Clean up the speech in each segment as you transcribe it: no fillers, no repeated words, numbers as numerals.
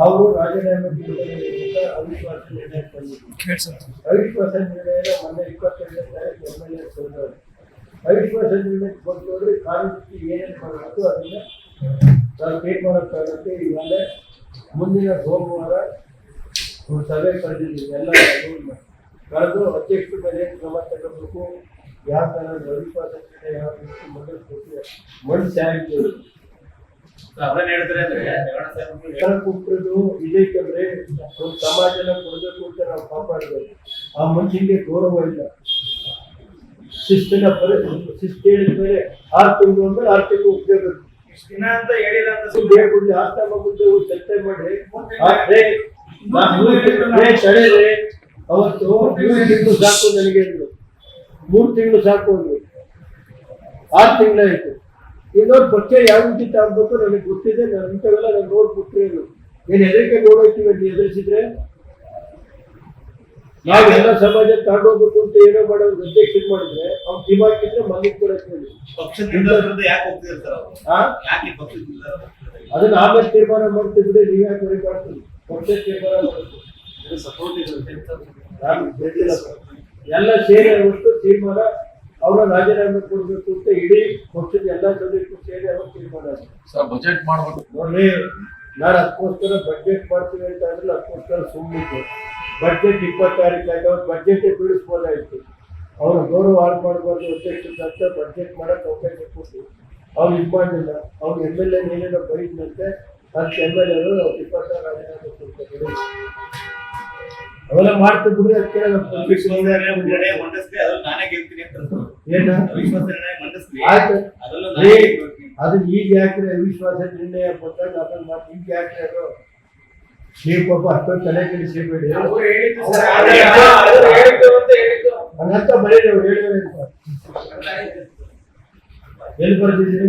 ಅವರು ರಾಜೀನಾಮೆ ಅವಿಶ್ವಾಸ ನಿರ್ಣಯ ತಂದಿದ್ರು. ಅವಿಶ್ವಾಸ ನಿರ್ಣಯ ಮೊನ್ನೆ 22ನೇ ತಾರೀಕು MLA ತಂದವರು. ಅವಿಶ್ವಾಸ ನಿರ್ಣಯ ಕೊಟ್ಟೋದ್ರೆ ಕಾನೂನಿಗೆ ಏನೇನು ಮಾಡಬೇಕು ಅದನ್ನ ನಾವು ತೀರ್ಮಾನಕ್ಕಾಗುತ್ತೆ. ಈಗಾಗಲೇ ಮುಂದಿನ ಸೋಮವಾರ ಒಂದು ಸಭೆ ಕರೆದಿದ್ದೀವಿ. ಎಲ್ಲ ಕಳೆದು ಅಧ್ಯಕ್ಷರ ಮೇಲೆ ಕ್ರಮ ತಗೋಬೇಕು. ಯಾವ ಥರ ಅವಿಶ್ವಾಸ ನಿರ್ಣಯ ಯಾವ ರೀತಿ ಮಂಡಿಸಿ ಆಗಿದ್ದೇವೆ ಕೊಟ್ಟರು ಇದಕ್ಕಂದ್ರೆ ಒಂದು ಸಮಾಜನ ಕೊಡಬೇಕು ಅಂತ ನಾವು ಕಾಪಾಡಬೇಕು. ಆ ಮನುಷ್ಯನಿಗೆ ಗೌರವ ಇಲ್ಲ. ಶಿಸ್ತಿನ ಶಿಸ್ತು ಹೇಳಿದ ಮೇಲೆ 6 ತಿಂಗಳು ಅಂದ್ರೆ 6 ತಿಂಗಳು ಉಪಯೋಗ ದಿನ ಅಂತ ಹೇಳಿಲ್ಲ ಆಸ್ತಾ ಮುಂದೆ ಚರ್ಚೆ ಮಾಡಿ ಅವತ್ತು 3 ತಿಂಗಳು ಸಾಕು ನನಗೆ 3 ತಿಂಗಳು ಸಾಕು ಅಂದ್ರು. 6 ತಿಂಗಳಾಯ್ತು. ಇನ್ನೊಂದು ಪಕ್ಷ ಯಾವ ರೀತಿ ತಗಬೇಕು ನನಗೆ ಗೊತ್ತಿದೆ. ನಾನು ಇಂಥವೆಲ್ಲ ನಾನು ನೋಡ್ಬಿಟ್ರೇನು ಏನು ಹೆದರಿಕೆ ನೋಡೋಯ್ತೀವಿ ಅಂತ ಎದುರಿಸಿದ್ರೆ ನಾವೆಲ್ಲ ಸಮಾಜ ತಗೊಂಡೋಗ್ಬೇಕು ಅಂತ ಏನೋ ಮಾಡೋದು ಅಧ್ಯಕ್ಷ ಮಾಡಿದ್ರೆ ಅವ್ನು ದಿಮಾಕಿದ್ರೆ ಮಲ್ಲಿಗೆ ಕೊಡಕ್ಕೆ ಅದನ್ನ ಆಮೇಲೆ ತೀರ್ಮಾನ ಮಾಡ್ತೀವಿ ಬಿಡಿ. ನೀವು ಯಾಕೆ ಬರೀ ಮಾಡ್ತೀವಿ ಪಕ್ಷ ತೀರ್ಮಾನ ಮಾಡ್ತೀವಿ ಎಲ್ಲ ಸೇರಿ ಅವತ್ತು ತೀರ್ಮಾನ ಅವರ ರಾಜೀನಾಮೆ ಕೊಡಬೇಕು ಅಂತ ಇಡೀ ಪಕ್ಷದ ಎಲ್ಲ ಸದಸ್ಯರು ಸೇರಿ ಅವರು ತೀರ್ಮಾನ ಬಜೆಟ್ ಮಾಡ್ಬೇಕು. ನೋಡ್ರಿ, ನಾನು ಅದಕ್ಕೋಸ್ಕರ ಬಜೆಟ್ ಮಾಡ್ತೀವಿ ಅಂತ ಅಂದ್ರೆ ಅದಕ್ಕೋಸ್ಕರ ಸುಮ್ಮನಿತ್ತು. ಬಜೆಟ್ 26 ಅವ್ರು ಬಜೆಟ್ ಬೀಳಿಸ್ಬೋದಾಯ್ತು. ಅವ್ರು ಗೌರವ ಹಾಳು ಮಾಡಬಾರ್ದು ಅಧ್ಯಕ್ಷ ಬಜೆಟ್ ಮಾಡಕ್ಕೆ ಅವಕಾಶ ಕೊಟ್ಟು ಅವ್ರು ಇದು ಮಾಡಲಿಲ್ಲ. ಅವ್ರು MLA ಏನೇನೋ ಬರೀದಂತೆ ಅದಕ್ಕೆ MLA ಅವರು 26 ರಾಜೀನಾಮೆ ಕೊಡ್ತಾರೆ. ಅವೆಲ್ಲ ಮಾಡ್ತಾ ಬಿಡ್ರಿ. ಅದಕ್ಕೆ ಆಯ್ತು ಅದನ್ನ ಈಗ ಯಾಕ್ರೆ ಅವಿಶ್ವಾಸ ನಿರ್ಣಯ ಬಂದಾಗ ಅದನ್ನ ಮಾತು ಈಗ ಯಾಕ್ರೆ ಅದು ನೀವು ಪಾಪ ಅಷ್ಟೊಂದು ತಲೆ ಕೆಡಿಸಬೇಡಿ. ಹಂಗಂತ ಬರೀರಿ. ಅವ್ರು ಹೇಳಿದ್ರೆ ಎಲ್ಲಿ ಬರ್ತಿದ್ದೀರಿ?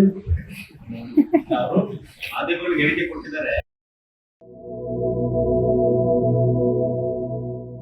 ಹೇಳಿಕೆ ಕೊಟ್ಟಿದ್ದಾರೆ.